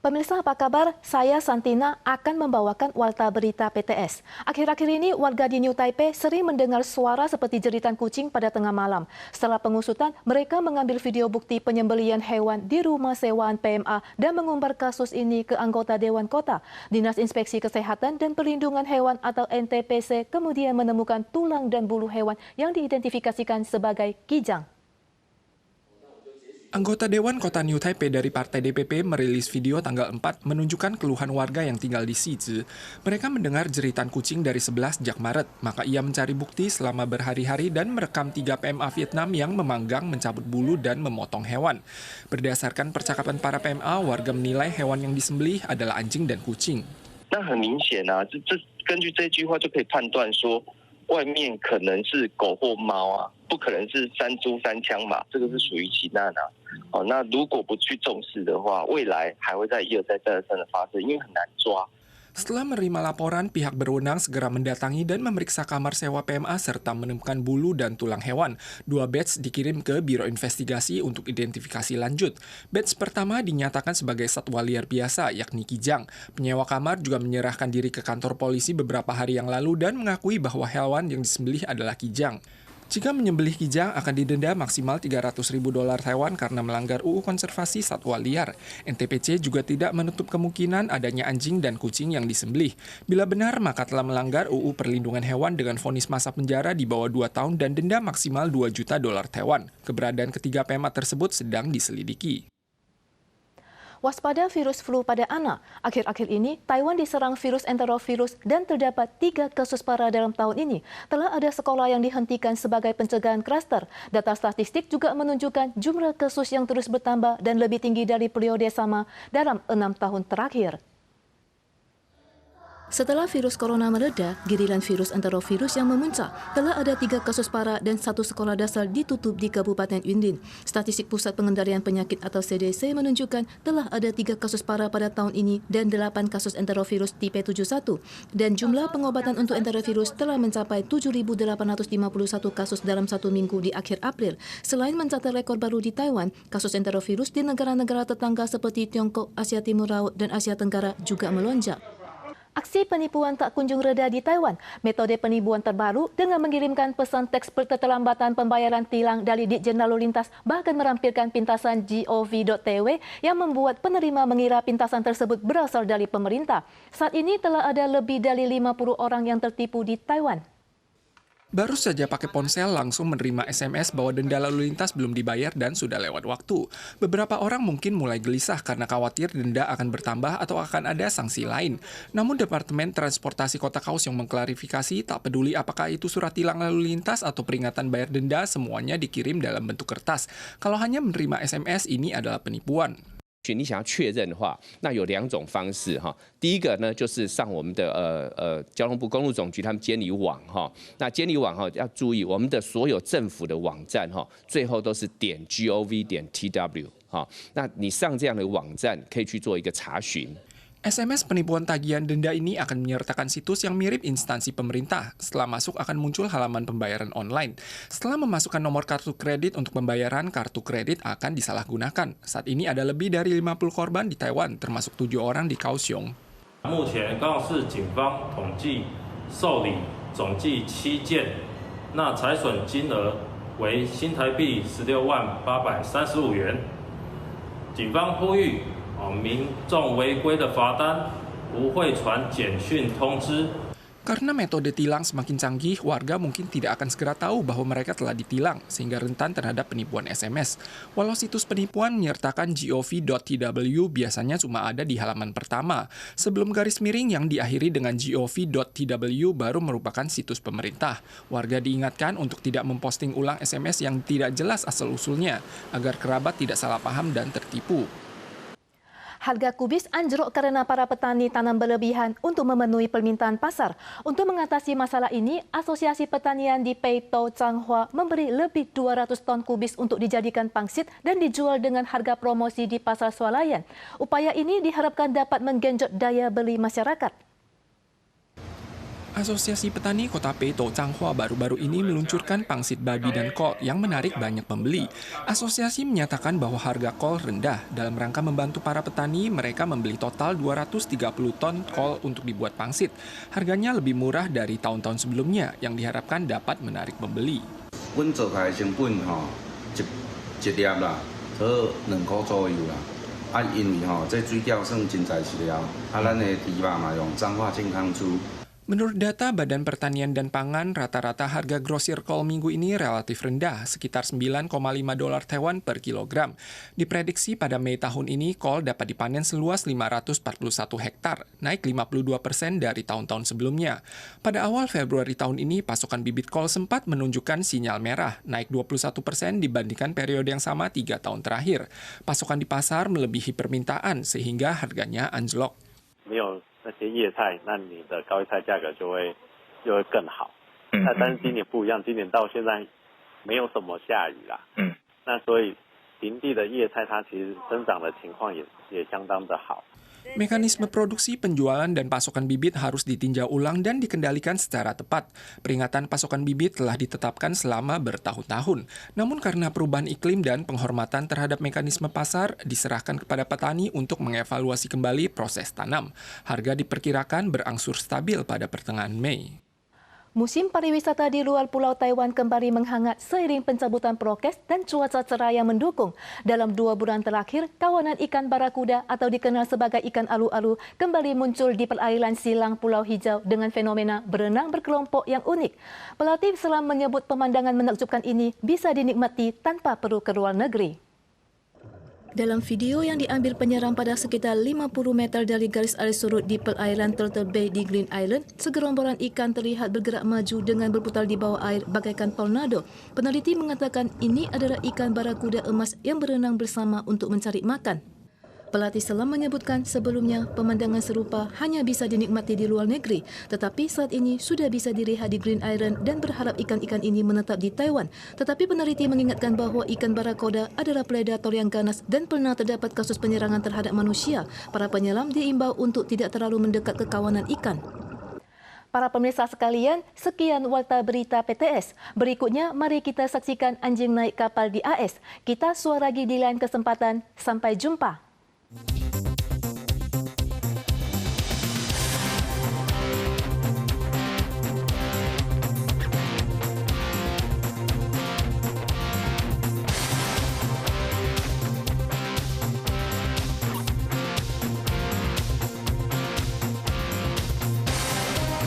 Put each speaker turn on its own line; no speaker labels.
Pemirsa apa kabar? Saya Santina akan membawakan Warta Berita PTS. Akhir-akhir ini warga di New Taipei sering mendengar suara seperti jeritan kucing pada tengah malam. Setelah pengusutan, mereka mengambil video bukti penyembelihan hewan di rumah sewaan PMA dan mengumbar kasus ini ke anggota Dewan Kota. Dinas Inspeksi Kesehatan dan Perlindungan Hewan atau NTPC kemudian menemukan tulang dan bulu hewan yang diidentifikasikan sebagai kijang.
Anggota Dewan Kota New Taipei dari Partai DPP merilis video tanggal 4 menunjukkan keluhan warga yang tinggal di Shizi. Mereka mendengar jeritan kucing dari 11 sejak Maret, maka ia mencari bukti selama berhari-hari dan merekam 3 PMA Vietnam yang memanggang, mencabut bulu, dan memotong hewan. Berdasarkan percakapan para PMA, warga menilai hewan yang disembelih adalah anjing dan kucing.
那很明显啊，根据这句话就可以判断说，外面可能是狗或猫啊，不可能是山猪、山羌马，这个是属于其难啊。那如果不去重视的话，未来还会再一而再、再而三的发生，因为很难抓。
Setelah menerima laporan, pihak berwenang segera mendatangi dan memeriksa kamar sewa PMA serta menemukan bulu dan tulang hewan. 2 batch dikirim ke Biro Investigasi untuk identifikasi lanjut. Batch pertama dinyatakan sebagai satwa liar biasa, yakni kijang. Penyewa kamar juga menyerahkan diri ke kantor polisi beberapa hari yang lalu dan mengakui bahwa hewan yang disembelih adalah kijang. Jika menyembelih kijang akan didenda maksimal $300.000 Taiwan karena melanggar UU Konservasi Satwa Liar. NTPC juga tidak menutup kemungkinan adanya anjing dan kucing yang disembelih. Bila benar, maka telah melanggar UU Perlindungan Hewan dengan vonis masa penjara di bawah 2 tahun dan denda maksimal $2 juta Taiwan. Keberadaan ketiga PMA tersebut sedang diselidiki.
Waspada virus flu pada anak. Akhir-akhir ini, Taiwan diserang virus enterovirus dan terdapat 3 kasus parah dalam tahun ini. Telah ada sekolah yang dihentikan sebagai pencegahan klaster. Data statistik juga menunjukkan jumlah kasus yang terus bertambah dan lebih tinggi dari periode sama dalam 6 tahun terakhir. Setelah virus corona mereda, giliran virus enterovirus yang memuncak. Telah ada 3 kasus parah dan 1 sekolah dasar ditutup di Kabupaten Yunlin. Statistik Pusat Pengendalian Penyakit atau CDC menunjukkan telah ada 3 kasus parah pada tahun ini dan 8 kasus enterovirus tipe 71. Dan jumlah pengobatan untuk enterovirus telah mencapai 7.851 kasus dalam 1 minggu di akhir April. Selain mencatat rekor baru di Taiwan, kasus enterovirus di negara-negara tetangga seperti Tiongkok, Asia Timur Laut, dan Asia Tenggara juga melonjak. Aksi penipuan tak kunjung reda di Taiwan. Metode penipuan terbaru dengan mengirimkan pesan teks keterlambatan pembayaran tilang dari Ditjen Lalu Lintas bahkan merampilkan pintasan gov.tw yang membuat penerima mengira pintasan tersebut berasal dari pemerintah. Saat ini telah ada lebih dari 50 orang yang tertipu di Taiwan.
Baru saja pakai ponsel langsung menerima SMS bahwa denda lalu lintas belum dibayar dan sudah lewat waktu. Beberapa orang mungkin mulai gelisah karena khawatir denda akan bertambah atau akan ada sanksi lain. Namun Departemen Transportasi Kota Kaohsiung mengklarifikasi tak peduli apakah itu surat tilang lalu lintas atau peringatan bayar denda, semuanya dikirim dalam bentuk kertas. Kalau hanya menerima SMS, ini adalah penipuan.
你想要确认的话，那有2种方式哈。第一个呢，就是上我们的交通部公路总局他们监理网哈。那监理网哈要注意，我们的所有政府的网站哈，最后都是.gov.tw 哈。那你上这样的网站可以去做一个查询。
SMS penipuan tagihan denda ini akan menyertakan situs yang mirip instansi pemerintah. Setelah masuk akan muncul halaman pembayaran online. Setelah memasukkan nomor kartu kredit untuk pembayaran, kartu kredit akan disalahgunakan. Saat ini ada lebih dari 50 korban di Taiwan, termasuk 7 orang di Kaohsiung.
目前高雄市警方统计受理总计7件，那财损金额为新台币16.835元。警方呼吁 民众违规的罚单不会传简讯通知。
Karena metode tilang semakin canggih, warga mungkin tidak akan segera tahu bahwa mereka telah ditilang, sehingga rentan terhadap penipuan SMS. Walau situs penipuan menyertakan gov.tw biasanya cuma ada di halaman pertama. Sebelum garis miring yang diakhiri dengan gov.tw baru merupakan situs pemerintah. Warga diingatkan untuk tidak memposting ulang SMS yang tidak jelas asal-usulnya, agar kerabat tidak salah paham dan tertipu.
Harga kubis anjlok karena para petani tanam berlebihan untuk memenuhi permintaan pasar. Untuk mengatasi masalah ini, Asosiasi Pertanian di Peitou Changhua memberi lebih 200 ton kubis untuk dijadikan pangsit dan dijual dengan harga promosi di pasar swalayan. Upaya ini diharapkan dapat menggenjot daya beli masyarakat.
Asosiasi Petani Kota Peito Changhua baru-baru ini meluncurkan pangsit babi dan kol yang menarik banyak pembeli. Asosiasi menyatakan bahwa harga kol rendah. Dalam rangka membantu para petani, mereka membeli total 230 ton kol untuk dibuat pangsit. Harganya lebih murah dari tahun-tahun sebelumnya yang diharapkan dapat menarik pembeli.
阮做开成本一粒啦，做2块左右啦。因为这水饺算真材实料，咱的猪肉嘛用彰化健康猪。
Menurut data Badan Pertanian dan Pangan, rata-rata harga grosir kol minggu ini relatif rendah, sekitar 9,5 dolar Taiwan per kilogram. Diprediksi pada Mei tahun ini, kol dapat dipanen seluas 541 hektar, naik 52% dari tahun-tahun sebelumnya. Pada awal Februari tahun ini, pasokan bibit kol sempat menunjukkan sinyal merah, naik 21% dibandingkan periode yang sama 3 tahun terakhir. Pasokan di pasar melebihi permintaan, sehingga harganya anjlok.
那些叶菜，那你的高叶菜价格就会更好。但是今年不一样，今年到现在没有什么下雨啦。那所以平地的叶菜它其实生长的情况也相当的好。
Mekanisme produksi, penjualan, dan pasokan bibit harus ditinjau ulang dan dikendalikan secara tepat. Peringatan pasokan bibit telah ditetapkan selama bertahun-tahun. Namun karena perubahan iklim dan penghormatan terhadap mekanisme pasar, diserahkan kepada petani untuk mengevaluasi kembali proses tanam. Harga diperkirakan berangsur stabil pada pertengahan Mei.
Musim pariwisata di luar Pulau Taiwan kembali menghangat seiring pencabutan prokes dan cuaca cerah yang mendukung. Dalam 2 bulan terakhir, kawanan ikan barakuda atau dikenal sebagai ikan alu-alu kembali muncul di perairan silang Pulau Hijau dengan fenomena berenang berkelompok yang unik. Pelatih selam menyebut pemandangan menakjubkan ini bisa dinikmati tanpa perlu ke luar negeri. Dalam video yang diambil penyeram pada sekitar 50 meter dari garis air surut di perairan Turtle Bay di Green Island, segerombolan ikan terlihat bergerak maju dengan berputar di bawah air bagaikan tornado. Peneliti mengatakan ini adalah ikan barakuda emas yang berenang bersama untuk mencari makan. Pelatih selam menyebutkan sebelumnya pemandangan serupa hanya bisa dinikmati di luar negeri, tetapi saat ini sudah bisa dilihat di Green Island dan berharap ikan-ikan ini menetap di Taiwan. Tetapi peneliti mengingatkan bahawa ikan barakuda adalah predator yang ganas dan pernah terdapat kasus penyerangan terhadap manusia. Para penyelam diimbau untuk tidak terlalu mendekat ke kawanan ikan. Para pemirsa sekalian, sekian Warta Berita PTS. Berikutnya, mari kita saksikan anjing naik kapal di AS. Kita suara lagi di lain kesempatan. Sampai jumpa.